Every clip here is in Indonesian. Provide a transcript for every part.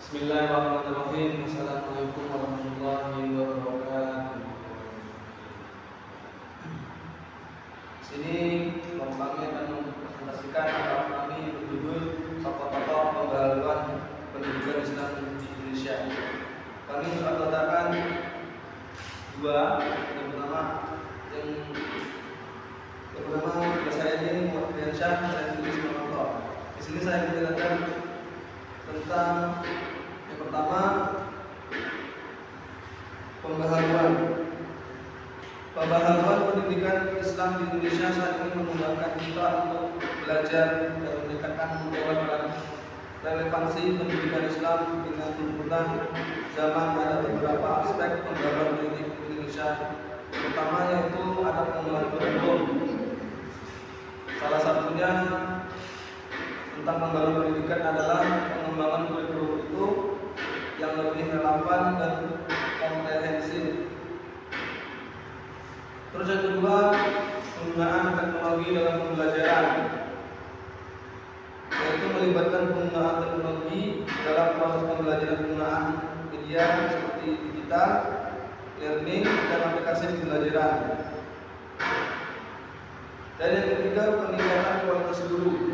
Bismillahirrahmanirrahim. Assalamualaikum warahmatullahi wabarakatuh. Sini kami akan mempresentasikan program kami berjudul Tokoh-tokoh Pembaharuan Pendidikan Islam di Indonesia. Kami letakkan dua. Yang pertama saya ini Muhammad Syah, saya tulis penonton. Di sini saya menjelaskan tentang yang pertama, pembaharuan pendidikan Islam di Indonesia saat ini memudahkan kita untuk belajar dan meningkatkan relevansi pendidikan Islam dengan tuntutan zaman. Ada beberapa aspek pembaharuan pendidikan Indonesia, pertama yaitu ada pengembangan kurikulum. Salah satunya tentang pembaharuan pendidikan adalah pengembangan kurikulum itu yang lebih relevan dan komprehensif. Terus yang kedua, penggunaan teknologi dalam pembelajaran, yaitu melibatkan penggunaan teknologi dalam proses pembelajaran, penggunaan media seperti digital, learning, dan aplikasi pembelajaran. Dan yang ketiga, peningkatan kualitas guru.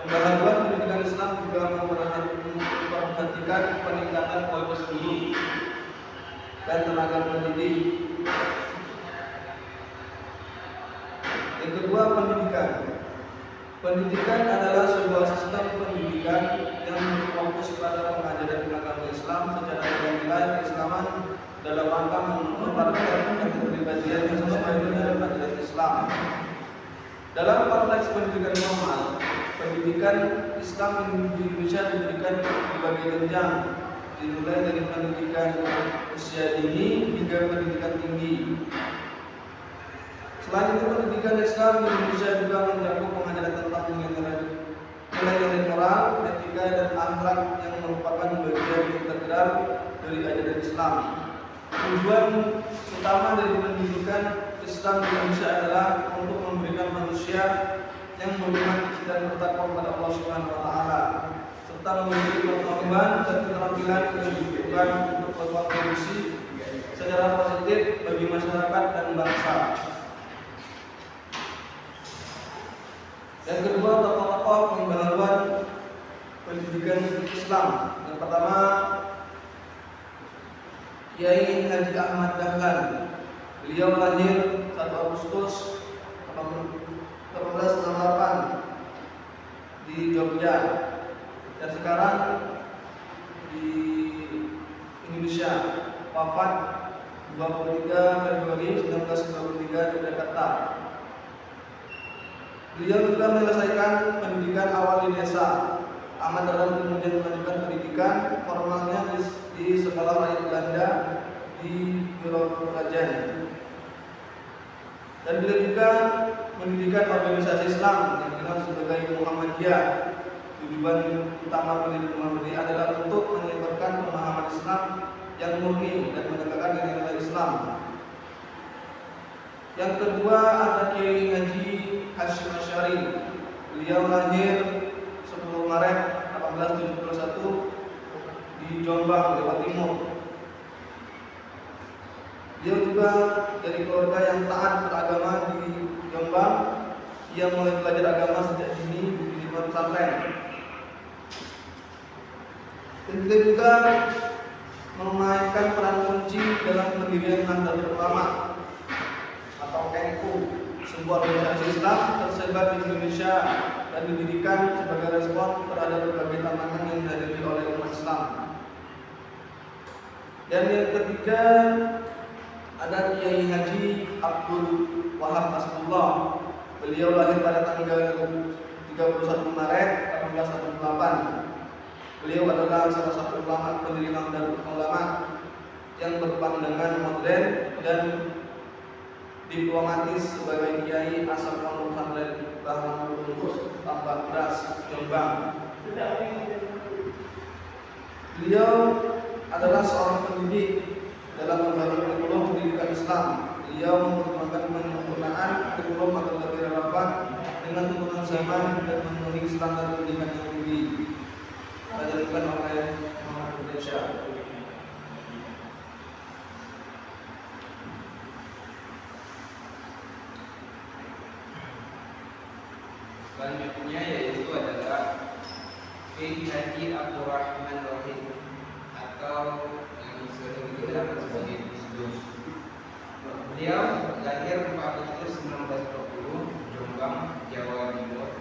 Pembaharuan pendidikan Islam juga memperhatikan peningkatan kualitas guru dan tenaga pendidik. Yang kedua, pendidikan. Pendidikan adalah sebuah sistem pendidikan yang berfokus pada pengajaran agama Islam secara nilai keislaman dalam rangka menempatkan kepribadian yang sesuai dengan ajaran Islam. Dalam konteks pendidikan normal, pendidikan Islam di Indonesia diberikan berbagai jenjang, dimulai dari pendidikan usia dini hingga pendidikan tinggi. Selain itu, pendidikan Islam di Indonesia juga mencakup pengajaran tentang nilai-nilai moral, etika, dan akhlak yang merupakan bagian integral dari ajaran Islam. Tujuan utama dari pendidikan Islam di Indonesia adalah untuk memberikan manusia yang beriman dan bertakwa kepada Allah Subhanahu wa taala, serta memiliki pengetahuan dan keterampilan yang dibutuhkan untuk berkontribusi secara positif bagi masyarakat dan bangsa. Yang kedua, tokoh-tokoh pembaharuan pendidikan Islam. Yang pertama, Kiai Haji Ahmad Dahlan. Beliau lahir 1 Agustus 1868 di Jogja dan sekarang di Indonesia. Wafat 23 Februari 1923 di Jakarta. Beliau juga menyelesaikan pendidikan awal di desa. Ahmad Dahlan kemudian melanjutkan pendidikan formalnya di sekolah rakyat Belanda di Biro Kerajaan. Dan beliau juga mendirikan organisasi Islam yang dikenal sebagai Muhammadiyah. Tujuan utama pendirian Muhammadiyah adalah untuk menyebarkan pemahaman Islam yang murni dan menegakkan nilai-nilai Islam. Yang kedua ada Kiai Haji Hashim Asy'ari. Beliau lahir 10 Maret 1871 di Jombang, Jawa Timur. Dia juga dari keluarga yang taat beragama di Jombang. Ia mulai belajar agama sejak dini di pesantren. Dia juga memainkan peran kunci dalam pendirian Nahdlatul Ulama atau NU, sebuah organisasi Islam tersebar di Indonesia dan didirikan sebagai respon terhadap berbagai tantangan yang dihadapi oleh umat Islam. Dan yang ketiga ada Kiai Haji Abdul Wahab Nasrullah. Beliau lahir pada tanggal 31 Maret 1818. Beliau adalah salah satu ulama pendiri Nahdlatul Ulama yang berpandangan modern dan diplomatis sebagai kiai asal pondok pesantren Bahmanul Untus, Tambak Beras, Jombang. Beliau adalah seorang pendidik dalam membangun kurikulum pendidikan Islam. Beliau merupakan penyempurnaan kurikulum agar lebih relevan dengan tuntutan zaman dan memenuhi standar pendidikan yang tinggi. Dilakukan oleh Indonesia. Selanjutnya yaitu adalah Kiai Haji Abdurrahman Rohid atau yang sering dikenal sebagai Gus Dur. Beliau lahir 4 Agustus 1920 Jombang, Jawa Timur.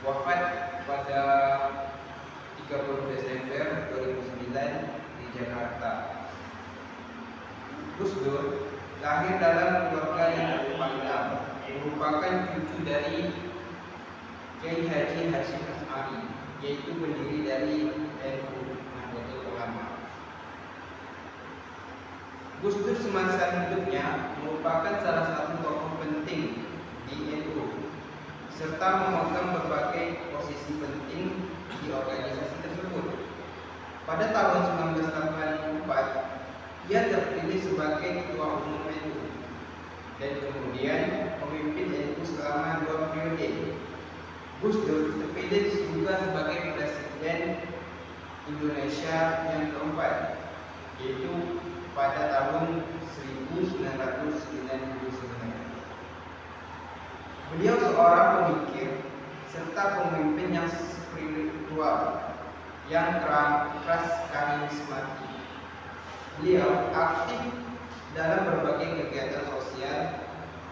Wafat pada 30 Desember 2009 di Jakarta. Gus Dur lahir dalam keluarga yang terpandang, merupakan cucu dari Kiai Haji Hasyim As'ari, yaitu pendiri dari NU Nahdlatul Ulama. Gus Dur semasa hidupnya merupakan salah satu tokoh penting di NU, serta memegang berbagai posisi penting di organisasi tersebut. Pada tahun 1984, ia terpilih sebagai Ketua Umum NU dan kemudian memimpin NU selama 2 periode. Gus Dur terpilih juga sebagai Presiden Indonesia yang keempat, yaitu pada tahun 1999. Beliau seorang pemikir serta pemimpin yang spiritual yang keras karismatik. Beliau aktif dalam berbagai kegiatan sosial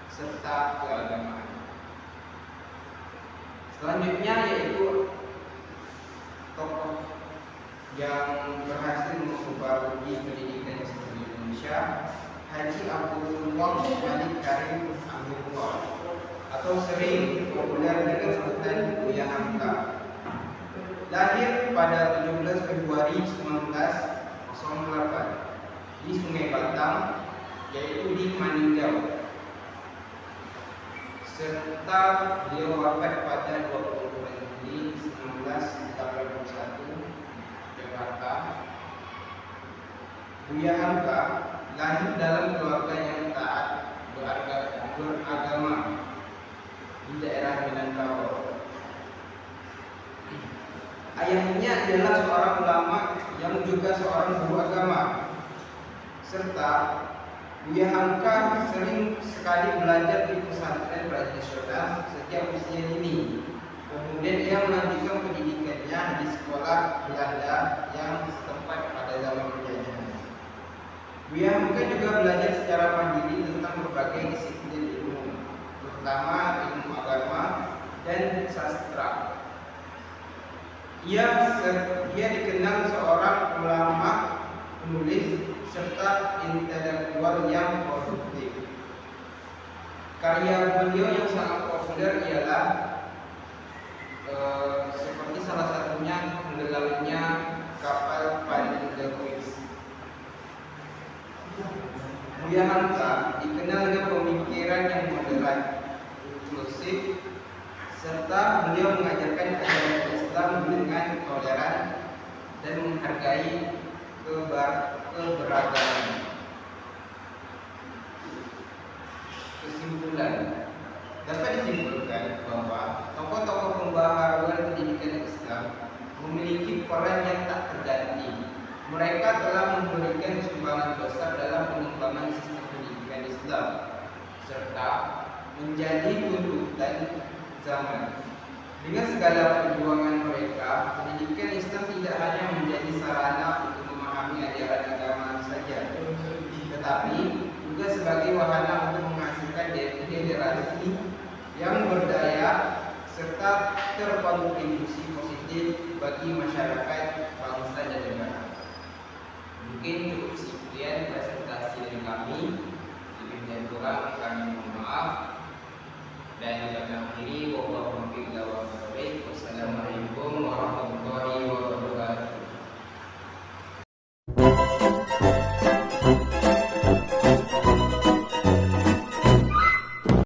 serta keagamaan. Selanjutnya yaitu tokoh yang berhasil memperbarui pendidikan Islam di Indonesia, Haji Abdul Wahab Malik Karim Amirullah, atau sering populer dengan sebutan Buya Hamka. Lahir pada 17 Februari 1908 di Sungai Batang, yaitu di Maninggal, serta beliau wafat pada 20 Juli 1981 Jakarta. Buya Hamka lahir dalam keluarga yang taat beragama di daerah Minangkabau. Ayahnya adalah seorang ulama yang juga seorang guru agama, serta Buya Hamka sering sekali belajar di pesantren tradisional sejak usia dini. Kemudian ia melanjutkan pendidikannya di sekolah Belanda yang setempat pada zaman penjajahan. Buya Hamka juga belajar secara mandiri tentang berbagai disiplin ilmu, terutama ilmu agama dan sastra. Ia dikenal seorang ulama, penulis, serta intelektual yang produktif. Karya beliau yang sangat populer ialah seperti salah satunya tenggelamnya kapal Van der Weyck. Buya Hamka dikenal dengan pemikiran yang moderat, inklusif, serta beliau mengajarkan ajaran Islam dengan toleran dan menghargai keberagaman. Kesimpulan, dapat disimpulkan bahwa tokoh-tokoh pembaharuan pendidikan Islam memiliki peran yang tak terganti. Mereka telah memberikan sumbangan besar dalam pengembangan sistem pendidikan Islam serta menjadi tuntutan zaman. Dengan segala perjuangan mereka, pendidikan Islam tidak hanya menjadi sarana untuk memahami ajaran agama saja, tetapi juga sebagai wahana untuk menghasilkan generasi yang berdaya serta terkontribusi positif bagi masyarakat